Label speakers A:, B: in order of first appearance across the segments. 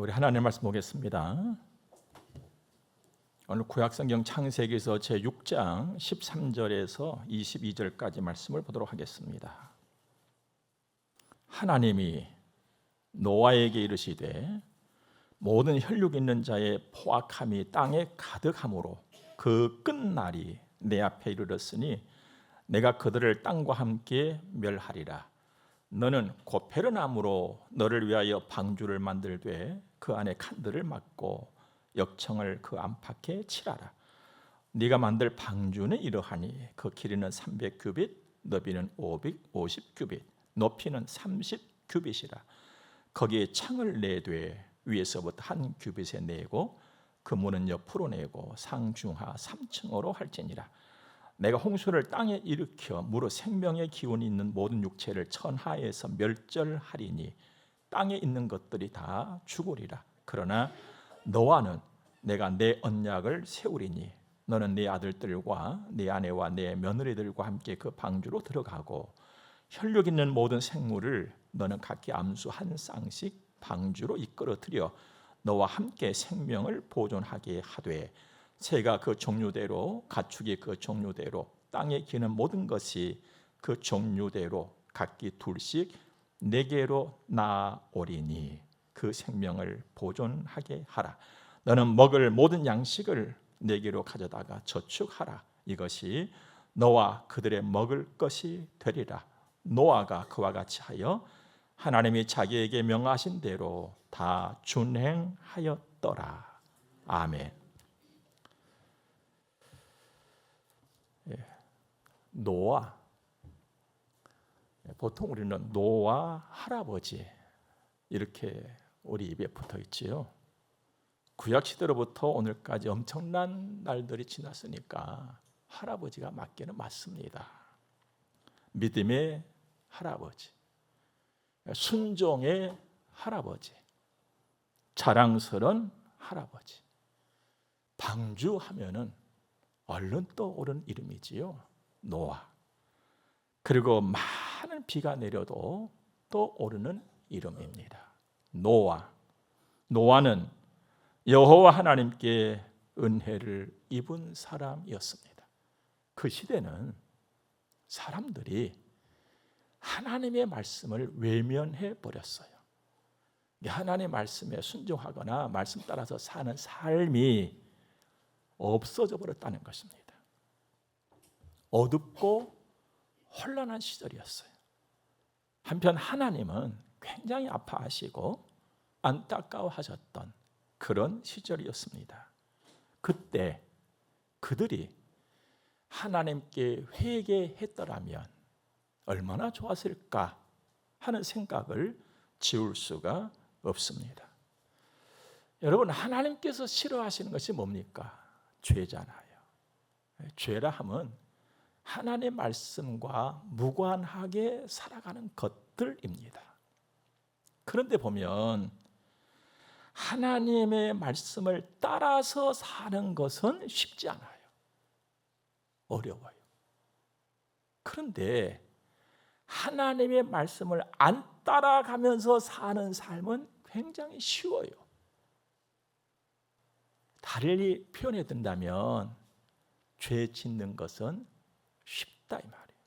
A: 우리 하나님의 말씀 보겠습니다. 오늘 구약성경 창세기서 제6장 13절에서 22절까지 말씀을 보도록 하겠습니다. 하나님이 노아에게 이르시되 모든 혈육 있는 자의 포악함이 땅에 가득함으로 그 끝날이 내 앞에 이르렀으니 내가 그들을 땅과 함께 멸하리라. 너는 고페르나무로 너를 위하여 방주를 만들되 그 안에 칸들을 막고 역청을 그 안팎에 칠하라. 네가 만들 방주는 이러하니 그 길이는 300규빗, 너비는 550규빗, 높이는 30규빗이라. 거기에 창을 내되 위에서부터 한 규빗에 내고 그 문은 옆으로 내고 상중하 3층으로 할지니라. 내가 홍수를 땅에 일으켜 무릇 생명의 기운이 있는 모든 육체를 천하에서 멸절하리니 땅에 있는 것들이 다 죽으리라. 그러나 너와는 내가 내 언약을 세우리니 너는 네 아들들과 네 아내와 네 며느리들과 함께 그 방주로 들어가고 혈육 있는 모든 생물을 너는 각기 암수 한 쌍씩 방주로 이끌어들여 너와 함께 생명을 보존하게 하되 새가 그 종류대로 가축이 그 종류대로 땅에 기는 모든 것이 그 종류대로 각기 둘씩 네개로 나아오리니 그 생명을 보존하게 하라. 너는 먹을 모든 양식을 네개로 가져다가 저축하라. 이것이 너와 그들의 먹을 것이 되리라. 노아가 그와 같이 하여 하나님이 자기에게 명하신 대로 다 준행하였더라. 아멘. 노아, 보통 우리는 노아 할아버지 이렇게 우리 입에 붙어 있지요. 구약 시대로부터 오늘까지 엄청난 날들이 지났으니까 할아버지가 맞기는 맞습니다. 믿음의 할아버지, 순종의 할아버지, 자랑스러운 할아버지. 방주하면은 얼른 떠오른 이름이지요. 노아. 그리고 많은 비가 내려도 떠오르는 이름입니다. 노아. 노아는 여호와 하나님께 은혜를 입은 사람이었습니다. 그 시대는 사람들이 하나님의 말씀을 외면해 버렸어요. 하나님의 말씀에 순종하거나 말씀 따라서 사는 삶이 없어져 버렸다는 것입니다. 어둡고 혼란한 시절이었어요. 한편 하나님은 굉장히 아파하시고 안타까워하셨던 그런 시절이었습니다. 그때 그들이 하나님께 회개했더라면 얼마나 좋았을까 하는 생각을 지울 수가 없습니다. 여러분, 하나님께서 싫어하시는 것이 뭡니까? 죄잖아요. 죄라 함은 하나님의 말씀과 무관하게 살아가는 것들입니다. 그런데 보면 하나님의 말씀을 따라서 사는 것은 쉽지 않아요. 어려워요. 그런데 하나님의 말씀을 안 따라가면서 사는 삶은 굉장히 쉬워요. 달리 표현해 든다면 죄 짓는 것은 쉽다 이 말이에요.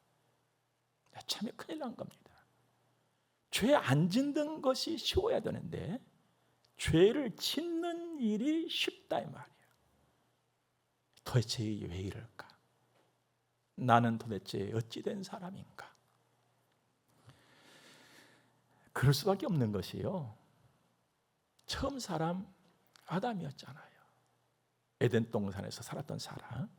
A: 참 큰일 난 겁니다. 죄 안 짓는 것이 쉬워야 되는데 죄를 짓는 일이 쉽다 이 말이에요. 도대체 왜 이럴까? 나는 도대체 어찌 된 사람인가? 그럴 수밖에 없는 것이요. 처음 사람 아담이었잖아요. 에덴 동산에서 살았던 사람.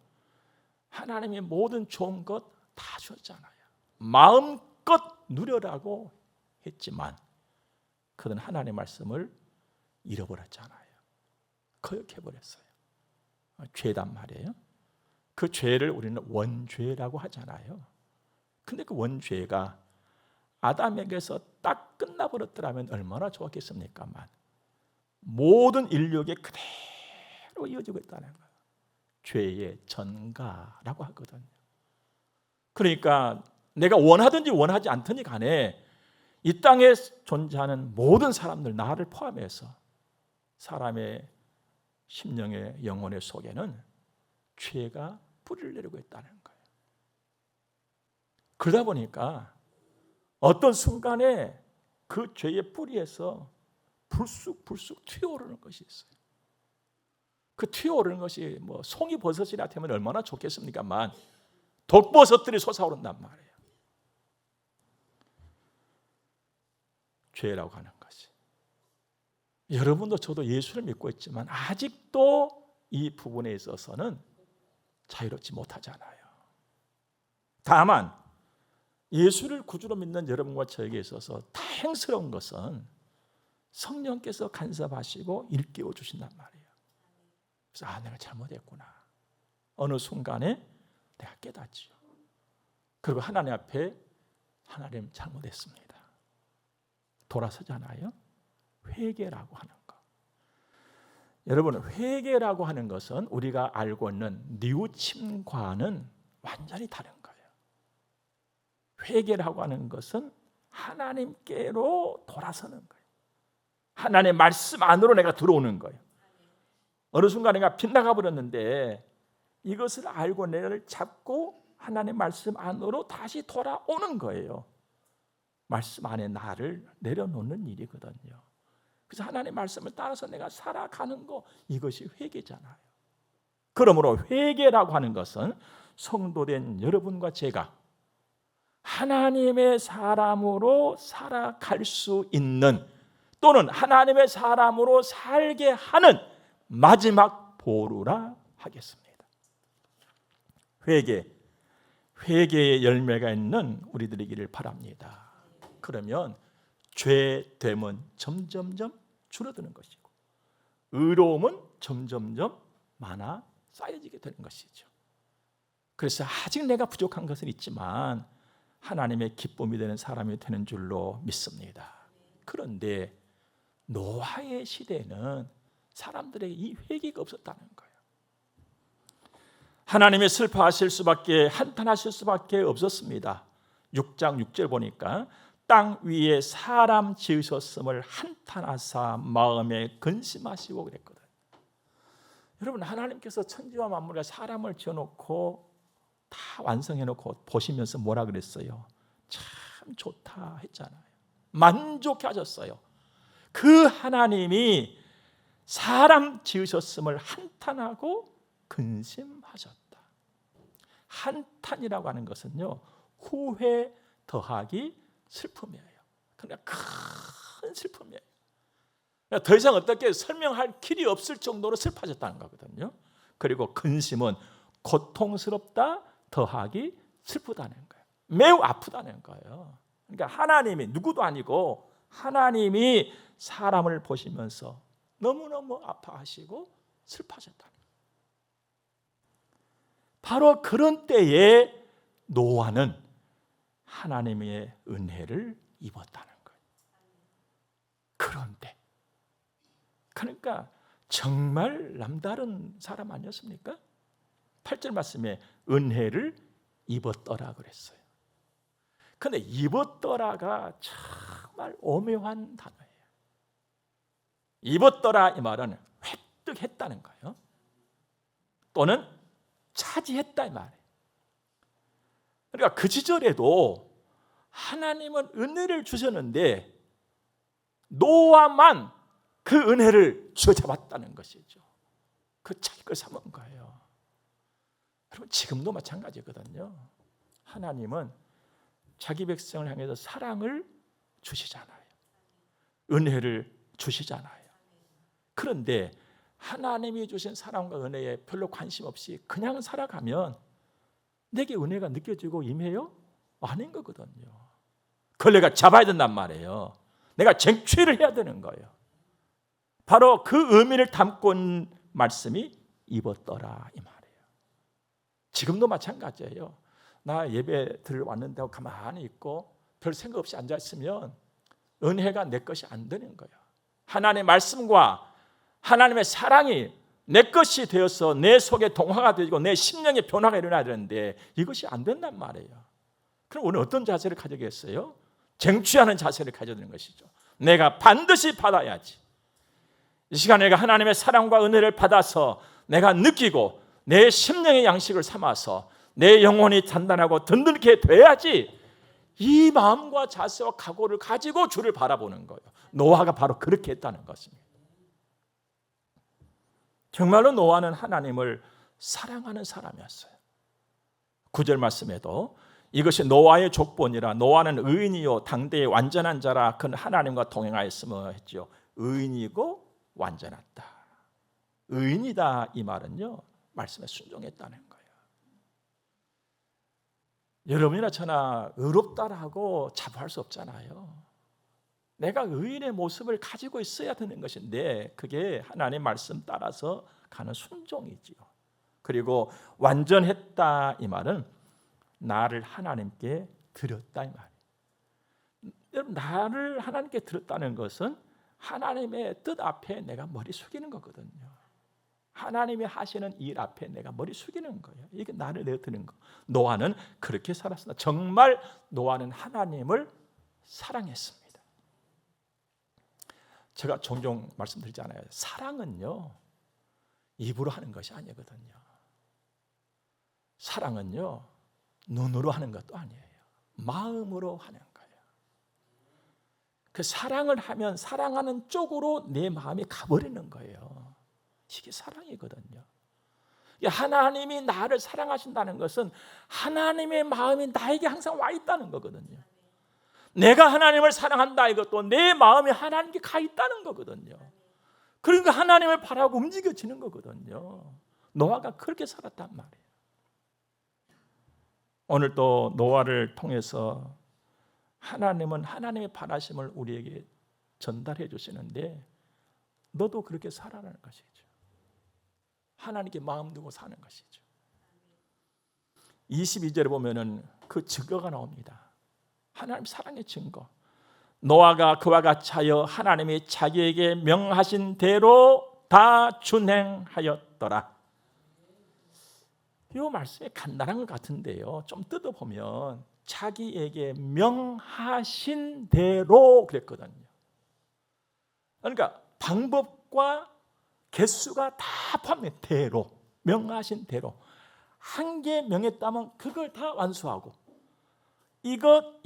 A: 하나님의 모든 좋은 것 다 주었잖아요. 마음껏 누려라고 했지만 그는 하나님의 말씀을 잃어버렸잖아요. 거역해버렸어요. 죄단 말이에요. 그 죄를 우리는 원죄라고 하잖아요. 근데 그 원죄가 아담에게서 딱 끝나버렸더라면 얼마나 좋았겠습니까만 모든 인류에게 그대로 이어지고 있다는 거예요. 죄의 전가라고 하거든요. 그러니까 내가 원하든지 원하지 않든지 간에 이 땅에 존재하는 모든 사람들, 나를 포함해서 사람의 심령의 영혼의 속에는 죄가 뿌리를 내리고 있다는 거예요. 그러다 보니까 어떤 순간에 그 죄의 뿌리에서 불쑥 튀어오르는 것이 있어요. 그 튀어오르는 것이 뭐 송이버섯이라 하면 얼마나 좋겠습니까만 독버섯들이 솟아오른단 말이에요. 죄라고 하는 것이. 여러분도 저도 예수를 믿고 있지만 아직도 이 부분에 있어서는 자유롭지 못하잖아요. 다만 예수를 구주로 믿는 여러분과 저에게 있어서 다행스러운 것은 성령께서 간섭하시고 일깨워 주신단 말이에요. 그래서 내가 잘못했구나. 어느 순간에 내가 깨닫지요. 그리고 하나님 앞에 하나님 잘못했습니다. 돌아서잖아요. 회개라고 하는 거. 여러분, 회개라고 하는 것은 우리가 알고 있는 뉘우침과는 완전히 다른 거예요. 회개라고 하는 것은 하나님께로 돌아서는 거예요. 하나님의 말씀 안으로 내가 들어오는 거예요. 어느 순간 내가 빗나가 버렸는데 이것을 알고 내를 잡고 하나님의 말씀 안으로 다시 돌아오는 거예요. 말씀 안에 나를 내려놓는 일이거든요. 그래서 하나님의 말씀을 따라서 내가 살아가는 거, 이것이 회개잖아요. 그러므로 회개라고 하는 것은 성도된 여러분과 제가 하나님의 사람으로 살아갈 수 있는, 또는 하나님의 사람으로 살게 하는 마지막 보루라 하겠습니다. 회개의 열매가 있는 우리들이기를 바랍니다. 그러면 죄됨은 점점점 줄어드는 것이고 의로움은 점점점 많아 쌓여지게 되는 것이죠. 그래서 아직 내가 부족한 것은 있지만 하나님의 기쁨이 되는 사람이 되는 줄로 믿습니다. 그런데 노아의 시대에는 사람들에게 이 회개가 없었다는 거예요. 하나님이 슬퍼하실 수밖에, 한탄하실 수밖에 없었습니다. 6장 6절 보니까 땅 위에 사람 지으셨음을 한탄하사 마음에 근심하시고 그랬거든요. 여러분, 하나님께서 천지와 만물에 사람을 지어놓고 다 완성해놓고 보시면서 뭐라 그랬어요? 참 좋다 했잖아요. 만족해 하셨어요. 그 하나님이 사람 지으셨음을 한탄하고 근심하셨다. 한탄이라고 하는 것은요, 후회 더하기 슬픔이에요. 그러니까 큰 슬픔이에요. 더 이상 어떻게 설명할 길이 없을 정도로 슬퍼졌다는 거거든요. 그리고 근심은 고통스럽다 더하기 슬프다는 거예요. 매우 아프다는 거예요. 그러니까 하나님이, 누구도 아니고 하나님이 사람을 보시면서 너무너무 아파하시고 슬퍼하셨다는 거예요. 바로 그런 때에 노아는 하나님의 은혜를 입었다는 거예요. 그런데, 그러니까 정말 남다른 사람 아니었습니까? 8절 말씀에 은혜를 입었더라 그랬어요. 그런데 입었더라가 정말 오묘한 단어예요. 입었더라 이 말은 획득했다는 거예요. 또는 차지했다 이 말이에요. 그러니까 그 시절에도 하나님은 은혜를 주셨는데 노아만 그 은혜를 쥐어잡았다는 것이죠. 그 자기 걸 삼은 거예요. 여러분, 지금도 마찬가지거든요. 하나님은 자기 백성을 향해서 사랑을 주시잖아요. 은혜를 주시잖아요. 그런데 하나님이 주신 사랑과 은혜에 별로 관심 없이 그냥 살아가면 내게 은혜가 느껴지고 임해요? 아닌 거거든요. 그걸 내가 잡아야 된단 말이에요. 내가 쟁취를 해야 되는 거예요. 바로 그 의미를 담고 있는 말씀이 입었더라 이 말이에요. 지금도 마찬가지예요. 나 예배 들을 왔는데 하고 가만히 있고 별 생각 없이 앉아있으면 은혜가 내 것이 안 되는 거예요. 하나님의 말씀과 하나님의 사랑이 내 것이 되어서 내 속에 동화가 되고 내 심령의 변화가 일어나야 되는데 이것이 안 된단 말이에요. 그럼 오늘 어떤 자세를 가져야겠어요? 쟁취하는 자세를 가져야 되는 것이죠. 내가 반드시 받아야지. 이 시간 내가 하나님의 사랑과 은혜를 받아서 내가 느끼고 내 심령의 양식을 삼아서 내 영혼이 단단하고 든든하게 돼야지, 이 마음과 자세와 각오를 가지고 주를 바라보는 거예요. 노아가 바로 그렇게 했다는 것입니다. 정말로 노아는 하나님을 사랑하는 사람이었어요. 9절 말씀에도 이것이 노아의 족본이라 노아는 의인이요 당대의 완전한 자라 그는 하나님과 동행하였으며 했죠. 의인이고 완전했다. 의인이다 이 말은요, 말씀에 순종했다는 거예요. 여러분이나 저나 의롭다라고 자부할 수 없잖아요. 내가 의인의 모습을 가지고 있어야 되는 것인데 그게 하나님 말씀 따라서 가는 순종이지요. 그리고 완전했다 이 말은 나를 하나님께 드렸다 이 말이에요. 여러분, 나를 하나님께 드렸다는 것은 하나님의 뜻 앞에 내가 머리 숙이는 거거든요. 하나님이 하시는 일 앞에 내가 머리 숙이는 거예요. 이게 나를 내어드리는 거. 노아는 그렇게 살았습니다. 정말 노아는 하나님을 사랑했습니다. 제가 종종 말씀드리잖아요. 사랑은요, 입으로 하는 것이 아니거든요. 사랑은요, 눈으로 하는 것도 아니에요. 마음으로 하는 거예요. 그 사랑을 하면 사랑하는 쪽으로 내 마음이 가버리는 거예요. 이게 사랑이거든요. 하나님이 나를 사랑하신다는 것은 하나님의 마음이 나에게 항상 와 있다는 거거든요. 내가 하나님을 사랑한다 이것도 내 마음이 하나님께 가 있다는 거거든요. 그러니까 하나님을 바라고 움직여지는 거거든요. 노아가 그렇게 살았단 말이에요. 오늘 또 노아를 통해서 하나님은 하나님의 바라심을 우리에게 전달해 주시는데 너도 그렇게 살아라는 것이죠. 하나님께 마음 두고 사는 것이죠. 22절에 보면은 그 증거가 나옵니다. 하나님 사랑의 증거. 노아가 그와 같이 하여 하나님이 자기에게 명하신 대로 다 준행하였더라. 이 말씀이 간단한 것 같은데요, 좀 뜯어보면 자기에게 명하신 대로 그랬거든요. 그러니까 방법과 개수가 다 포함된 대로, 명하신 대로. 한 개 명했다면 그걸 다 완수하고 이것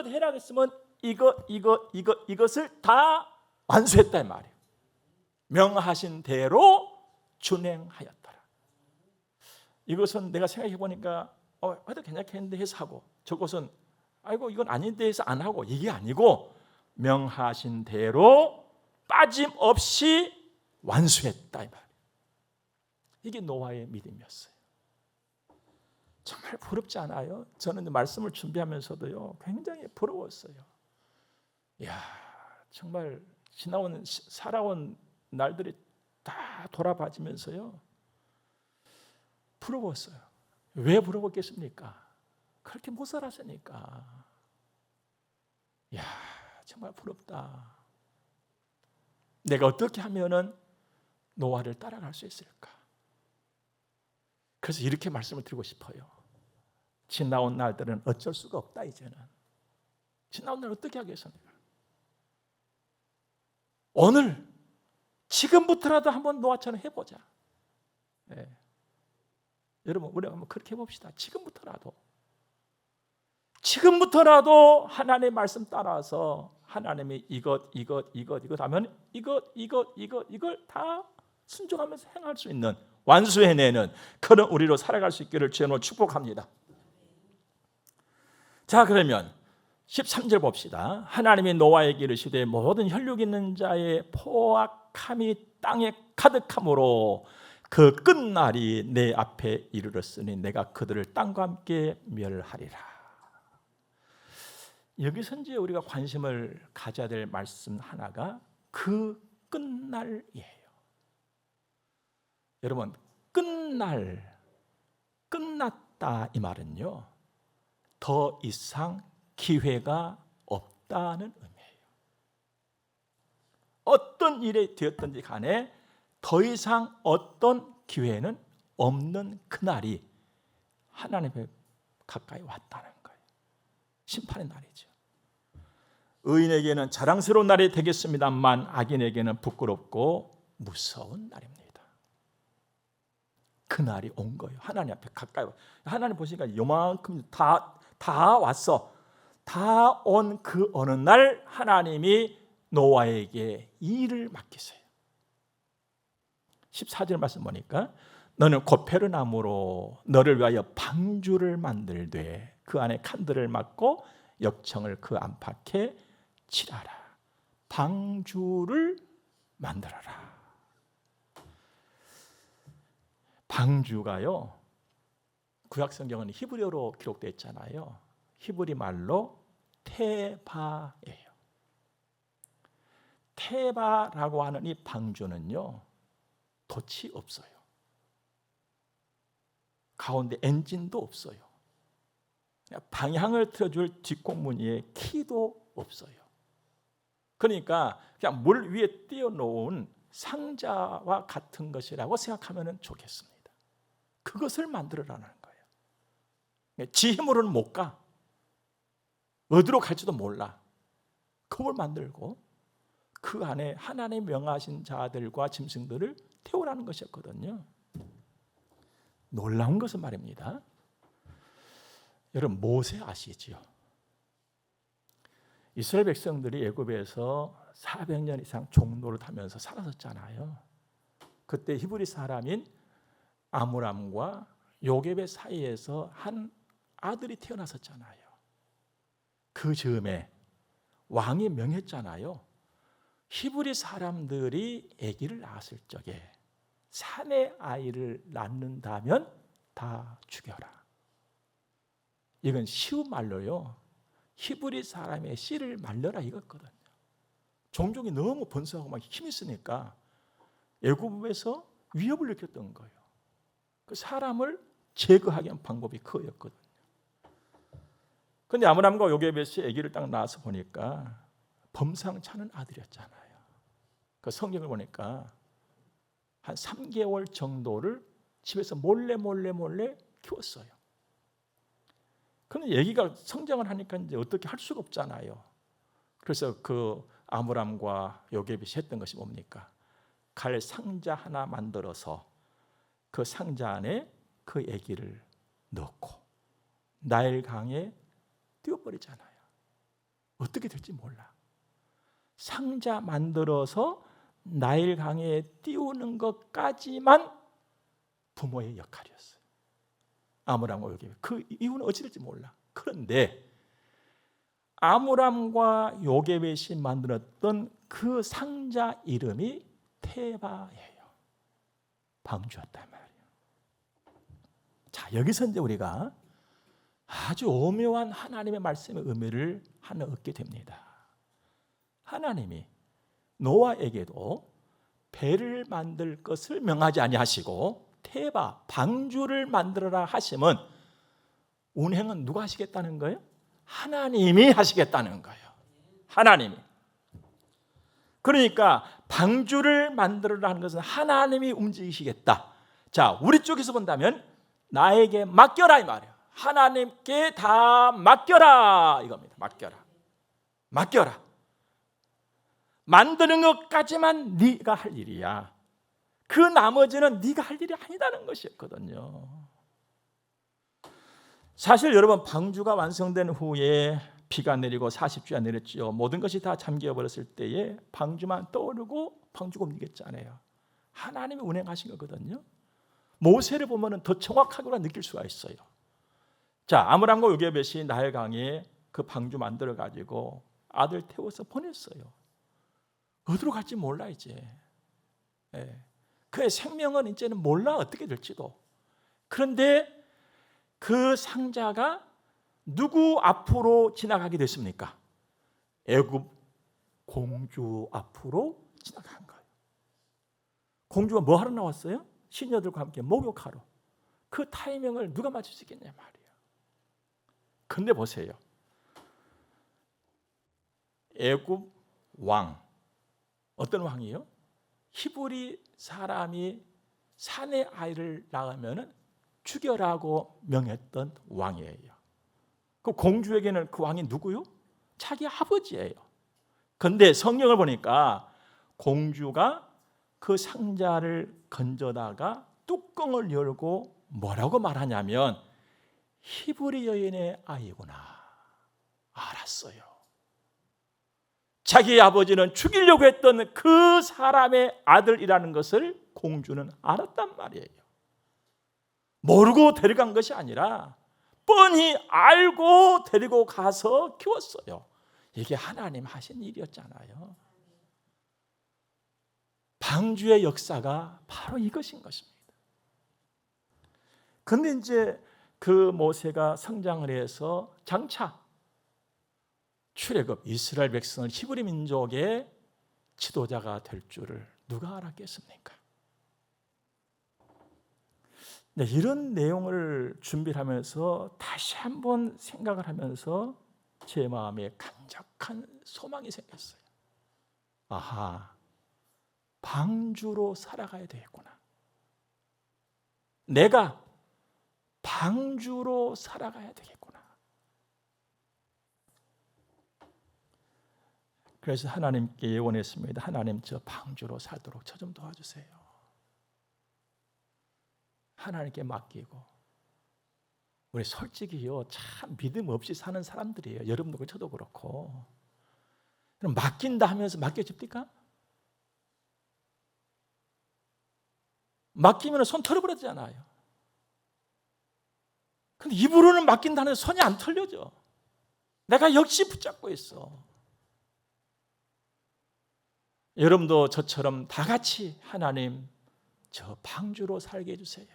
A: 해라 했으면 이것을 다 완수했다 이 말이에요. 명하신 대로 준행하였더라. 이것은 내가 생각해 보니까 해도 괜찮겠는데 해서 하고, 저것은 아이고 이건 아닌데 해서 안 하고, 이게 아니고 명하신 대로 빠짐없이 완수했다 이 말이에요. 이게 노아의 믿음이었어요. 정말 부럽지 않아요? 저는 말씀을 준비하면서도요, 굉장히 부러웠어요. 이야, 정말 살아온 날들이 다 돌아봐지면서요, 부러웠어요. 왜 부러웠겠습니까? 그렇게 못 살았으니까. 이야, 정말 부럽다. 내가 어떻게 하면은 노아를 따라갈 수 있을까? 그래서 이렇게 말씀을 드리고 싶어요. 지나온 날들은 어쩔 수가 없다. 이제는 지나온 날 어떻게 하겠습니까? 오늘 지금부터라도 한번 노아처럼 해보자. 네. 여러분, 우리 한번 그렇게 해봅시다. 지금부터라도 하나님의 말씀 따라서 하나님이 이것 하면 이걸 다 순종하면서 행할 수 있는, 완수해내는 그런 우리로 살아갈 수 있기를 주님으로 축복합니다. 자, 그러면 13절 봅시다. 하나님이 노아에게 이르시되 모든 혈육 있는 자의 포악함이 땅에 가득함으로 그 끝날이 내 앞에 이르렀으니 내가 그들을 땅과 함께 멸하리라. 여기서 이제 우리가 관심을 가져야 될 말씀 하나가 그 끝날이에요. 여러분, 끝났다 이 말은요, 더 이상 기회가 없다는 의미예요. 어떤 일이 되었든지 간에 더 이상 어떤 기회는 없는 그날이 하나님의 가까이 왔다는 거예요. 심판의 날이죠. 의인에게는 자랑스러운 날이 되겠습니다만 악인에게는 부끄럽고 무서운 날입니다. 그 날이 온 거예요. 하나님 앞에 가까이 와. 하나님 보시니까 요만큼 다 왔어. 다 온 그 어느 날 하나님이 노아에게 일을 맡기세요. 14절 말씀 보니까 너는 고페르나무로 너를 위하여 방주를 만들되 그 안에 칸들을 막고 역청을 그 안팎에 칠하라. 방주를 만들어라. 방주가요, 구약 성경은 히브리어로 기록되어 있잖아요. 히브리 말로 테바예요. 테바라고 하는 이 방주는요, 돛이 없어요. 가운데 엔진도 없어요. 방향을 틀어줄 뒷공무니에 키도 없어요. 그러니까 그냥 물 위에 띄워놓은 상자와 같은 것이라고 생각하면 좋겠습니다. 그것을 만들어라는 거예요. 지 힘으로는 못 가. 어디로 갈지도 몰라. 그걸 만들고 그 안에 하나님 명하신 자들과 짐승들을 태우라는 것이었거든요. 놀라운 것은 말입니다. 여러분 모세 아시지요? 이스라엘 백성들이 애굽에서 400년 이상 종노릇 하면서 살았었잖아요. 그때 히브리 사람인 아므람과 요깶의 사이에서 한 아들이 태어났었잖아요. 그 즈음에 왕이 명했잖아요. 히브리 사람들이 아기를 낳았을 적에 사내 아이를 낳는다면 다 죽여라. 이건 쉬운 말로요, 히브리 사람의 씨를 말려라 이거거든요. 종족이 너무 번성하고 막 힘이 쓰니까 애굽에서 위협을 느꼈던 거예요. 그 사람을 제거하기 위한 방법이 그거였거든요. 그런데 아므람과 요깶이 아기를 딱 낳아서 보니까 범상찮은 아들이었잖아요. 그 성경을 보니까 한 3개월 정도를 집에서 몰래 키웠어요. 그런데 얘기가 성장을 하니까 이제 어떻게 할 수가 없잖아요. 그래서 그 아므람과 요깶이 했던 것이 뭡니까? 갈 상자 하나 만들어서 그 상자 안에 그 아기를 넣고 나일 강에 띄워버리잖아요. 어떻게 될지 몰라. 상자 만들어서 나일 강에 띄우는 것까지만 부모의 역할이었어요. 아므람과 요깶. 그 이유는 어찌 될지 몰라. 그런데 아므람과 요깶이 만들었던 그 상자 이름이 테바예요. 방주였단 말이에요. 자, 여기서 이제 우리가 아주 오묘한 하나님의 말씀의 의미를 하나 얻게 됩니다. 하나님이 노아에게도 배를 만들 것을 명하지 아니하시고 테바, 방주를 만들어라 하시면 운행은 누가 하시겠다는 거예요? 하나님이 하시겠다는 거예요. 하나님이. 그러니까 방주를 만들어라 하는 것은 하나님이 움직이시겠다. 자, 우리 쪽에서 본다면 나에게 맡겨라 이 말이에요. 하나님께 다 맡겨라 이겁니다. 맡겨라. 만드는 것까지만 네가 할 일이야. 그 나머지는 네가 할 일이 아니다는 것이었거든요. 사실 여러분, 방주가 완성된 후에 비가 내리고 40주가 내렸죠. 모든 것이 다 잠겨버렸을 때에 방주만 떠오르고 방주가 움직였잖아요. 하나님이 운행하신 거거든요. 모세를 보면 더 정확하게 느낄 수가 있어요. 자, 아므람과 요깶이 나일강에 그 방주 만들어 가지고 아들 태워서 보냈어요. 어디로 갈지 몰라 이제. 그의 생명은 이제는 몰라 어떻게 될지도. 그런데 그 상자가 누구 앞으로 지나가게 됐습니까? 애굽 공주 앞으로 지나간 거예요. 공주가 뭐 하러 나왔어요? 시녀들과 함께 목욕하러. 그 타이밍을 누가 맞출 수 있겠냐 말이에요. 근데 보세요. 애굽 왕, 어떤 왕이에요? 히브리 사람이 사내 아이를 낳으면 죽여라고 명했던 왕이에요. 그 공주에게는 그 왕이 누구요? 자기 아버지예요. 근데 성경을 보니까 공주가 그 상자를 건져다가 뚜껑을 열고 뭐라고 말하냐면 히브리 여인의 아이구나 알았어요. 자기 아버지는 죽이려고 했던 그 사람의 아들이라는 것을 공주는 알았단 말이에요. 모르고 데려간 것이 아니라 뻔히 알고 데리고 가서 키웠어요. 이게 하나님 하신 일이었잖아요. 방주의 역사가 바로 이것인 것입니다. 그런데 이제 그 모세가 성장을 해서 장차 출애굽 이스라엘 백성을 히브리 민족의 지도자가 될 줄을 누가 알았겠습니까? 네, 이런 내용을 준비를 하면서 다시 한번 생각을 하면서 제 마음에 강력한 소망이 생겼어요. 아하, 방주로 살아가야 되겠구나. 내가 방주로 살아가야 되겠구나. 그래서 하나님께 예언했습니다. 하나님, 저 방주로 살도록 저 좀 도와주세요. 하나님께 맡기고. 우리 솔직히요, 참 믿음 없이 사는 사람들이에요. 여러분도 저도 그렇고. 그럼 맡긴다 하면서 맡겨집니까? 맡기면 손 털어버리잖아요. 근데 입으로는 맡긴다는 손이 안 털려져. 내가 역시 붙잡고 있어. 여러분도 저처럼 다 같이 하나님, 저 방주로 살게 해주세요.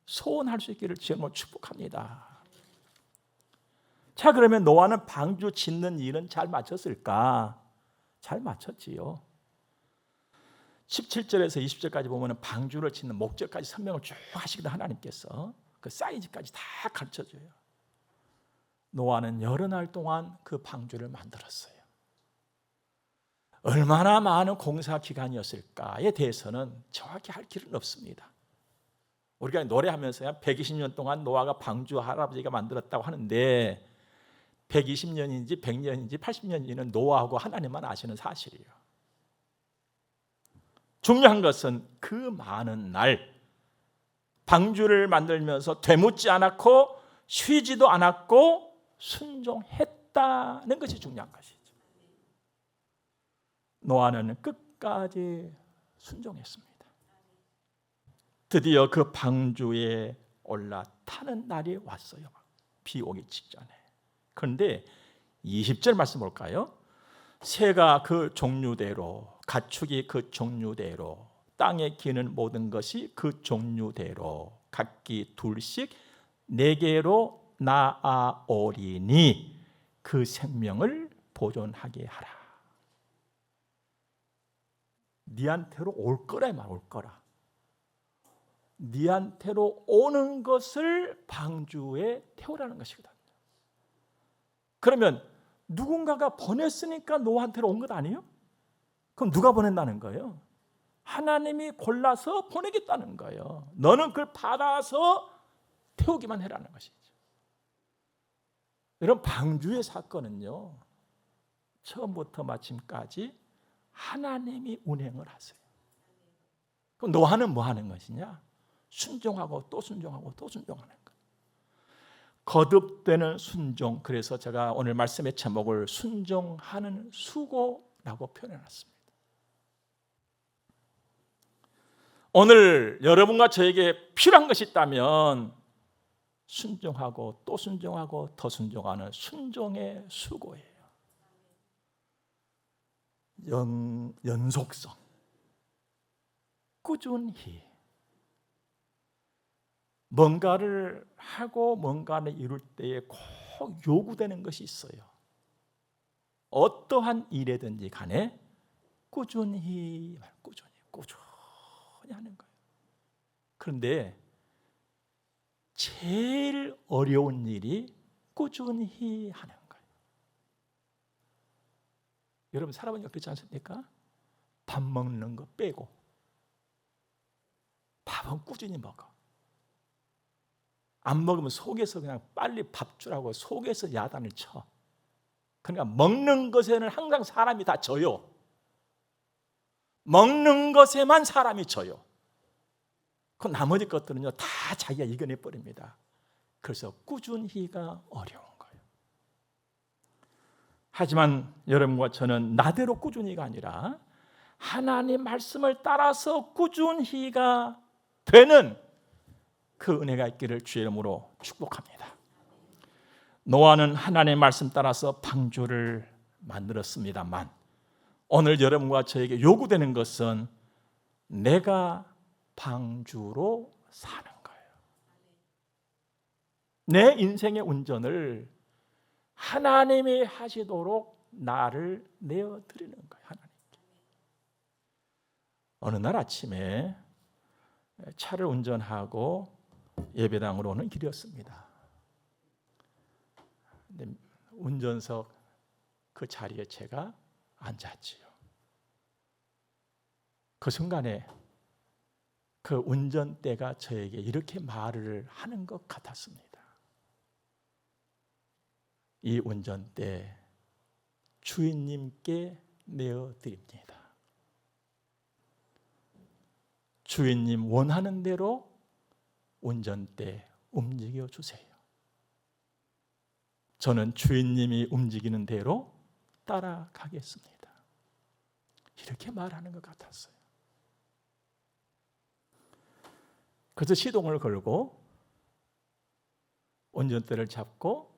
A: 소원할 수 있기를 주님으로 축복합니다. 자, 그러면 노아는 방주 짓는 일은 잘 마쳤을까? 잘 마쳤지요. 17절에서 20절까지 보면 방주를 짓는 목적까지 설명을 쭉 하시거든. 하나님께서 그 사이즈까지 다 가르쳐줘요. 노아는 여러 날 동안 그 방주를 만들었어요. 얼마나 많은 공사 기간이었을까에 대해서는 정확히 할 길은 없습니다. 우리가 노래하면서 120년 동안 노아가 방주 할아버지가 만들었다고 하는데 120년인지 100년인지 80년인지는 노아하고 하나님만 아시는 사실이에요. 중요한 것은 그 많은 날 방주를 만들면서 되묻지 않았고 쉬지도 않았고 순종했다는 것이 중요한 것이죠. 노아는 끝까지 순종했습니다. 드디어 그 방주에 올라타는 날이 왔어요. 비 오기 직전에. 그런데 20절 말씀 볼까요? 새가 그 종류대로, 가축이 그 종류대로, 땅에 기는 모든 것이 그 종류대로 각기 둘씩 네개로 나아오리니 그 생명을 보존하게 하라. 니한테로 올 거라 말, 올 거라. 니한테로 오는 것을 방주에 태우라는 것이거든요. 그러면 누군가가 보냈으니까 노아한테로 온 것 아니에요? 그럼 누가 보낸다는 거예요? 하나님이 골라서 보내겠다는 거예요. 너는 그걸 받아서 태우기만 해라는 것이죠. 여러분, 방주의 사건은요, 처음부터 마침까지 하나님이 운행을 하세요. 그럼 노아는 뭐 하는 것이냐? 순종하고 또 순종하고 또 순종하는 거예요. 거듭되는 순종. 그래서 제가 오늘 말씀의 제목을 순종하는 수고라고 표현해놨습니다. 오늘 여러분과 저에게 필요한 것이 있다면 순종하고 또 순종하고 더 순종하는 순종의 수고예요. 연속성, 꾸준히 뭔가를 하고 뭔가를 이룰 때에 꼭 요구되는 것이 있어요. 어떠한 일이든지 간에 꾸준히 하는 거예요. 그런데 제일 어려운 일이 꾸준히 하는 거예요. 여러분 살아보니까 그렇지 않습니까? 밥 먹는 거 빼고 밥은 꾸준히 먹어. 안 먹으면 속에서 그냥 빨리 밥 주라고 속에서 야단을 쳐. 그러니까 먹는 것에는 항상 사람이 다 져요. 먹는 것에만 사람이 져요. 그 나머지 것들은요 다 자기가 이겨내 버립니다. 그래서 꾸준히가 어려운 거예요. 하지만 여러분과 저는 나대로 꾸준히가 아니라 하나님 말씀을 따라서 꾸준히가 되는 그 은혜가 있기를 주의 이름으로 축복합니다. 노아는 하나님의 말씀 따라서 방주를 만들었습니다만 오늘 여러분과 저에게 요구되는 것은 내가 방주로 사는 거예요. 내 인생의 운전을 하나님이 하시도록 나를 내어드리는 거예요. 하나님께. 어느 날 아침에 차를 운전하고 예배당으로 오는 길이었습니다. 근데 운전석 그 자리에 제가 앉았지요. 그 순간에 그 운전대가 저에게 이렇게 말을 하는 것 같았습니다. 이 운전대 주인님께 내어드립니다. 주인님 원하는 대로 운전대 움직여 주세요. 저는 주인님이 움직이는 대로 따라가겠습니다. 이렇게 말하는 것 같았어요. 그래서 시동을 걸고 운전대를 잡고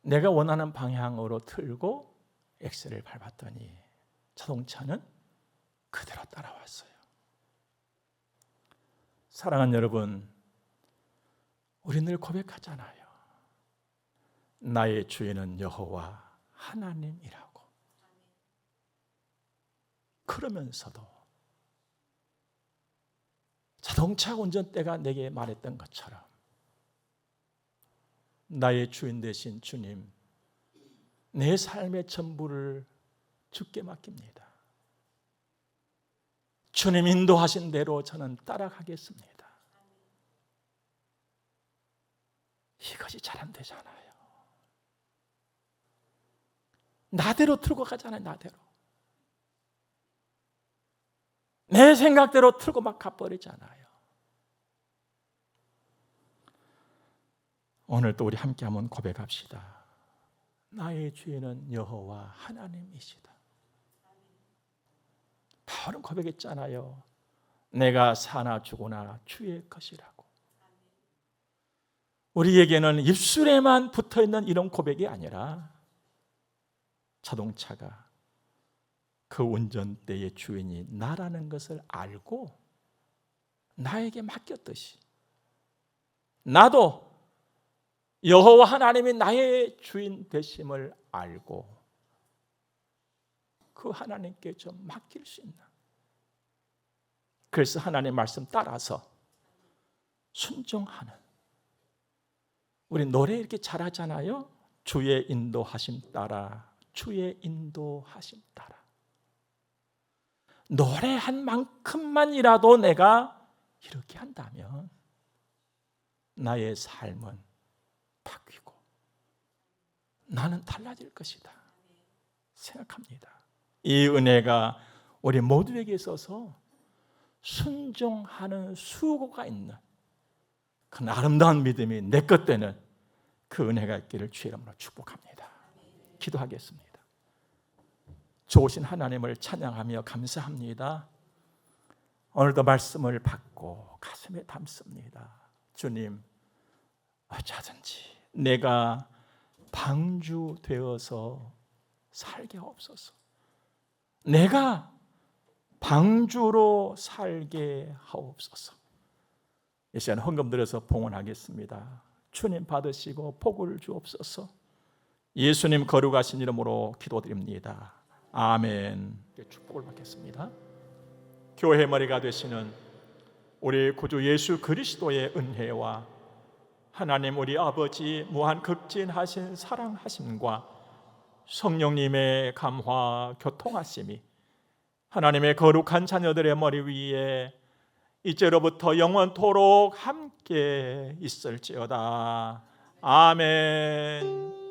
A: 내가 원하는 방향으로 틀고 엑셀을 밟았더니 자동차는 그대로 따라왔어요. 사랑하는 여러분, 우리 늘 고백하잖아요. 나의 주인은 여호와 하나님이라고. 그러면서도 자동차 운전대가 내게 말했던 것처럼 나의 주인 되신 주님, 내 삶의 전부를 주께 맡깁니다. 주님 인도하신 대로 저는 따라가겠습니다. 이것이 잘 안 되잖아요. 나대로 틀고 가잖아요. 나대로. 내 생각대로 틀고 막 가버리잖아요. 오늘 또 우리 함께 한번 고백합시다. 나의 주인은 여호와 하나님이시다. 바울은 고백했잖아요. 내가 사나 죽으나 주의 것이라고. 우리에게는 입술에만 붙어있는 이런 고백이 아니라 자동차가 그 운전대의 주인이 나라는 것을 알고 나에게 맡겼듯이 나도 여호와 하나님이 나의 주인 되심을 알고 그 하나님께 좀 맡길 수 있는, 그래서 하나님의 말씀 따라서 순종하는, 우리 노래 이렇게 잘하잖아요. 주의 인도하심 따라, 주의 인도하심 따라. 노래한 만큼만이라도 내가 이렇게 한다면 나의 삶은 바뀌고 나는 달라질 것이다 생각합니다. 이 은혜가 우리 모두에게 있어서 순종하는 수고가 있는 그 아름다운 믿음이 내 것 되는 그 은혜가 있기를 주의 이름으로 축복합니다. 기도하겠습니다. 좋으신 하나님을 찬양하며 감사합니다. 오늘도 말씀을 받고 가슴에 담습니다. 주님, 어쩌든지 내가 방주 되어서 살게 하옵소서. 내가 방주로 살게 하옵소서. 이 시간 헌금 드려서 봉헌하겠습니다. 주님 받으시고 복을 주옵소서. 예수님 거룩하신 이름으로 기도드립니다. 아멘. 축복을 받겠습니다. 교회 머리가 되시는 우리 구주 예수 그리스도의 은혜와 하나님 우리 아버지 무한 극진하신 사랑하심과 성령님의 감화 교통하심이 하나님의 거룩한 자녀들의 머리 위에 이제로부터 영원토록 함께 있을지어다. 아멘.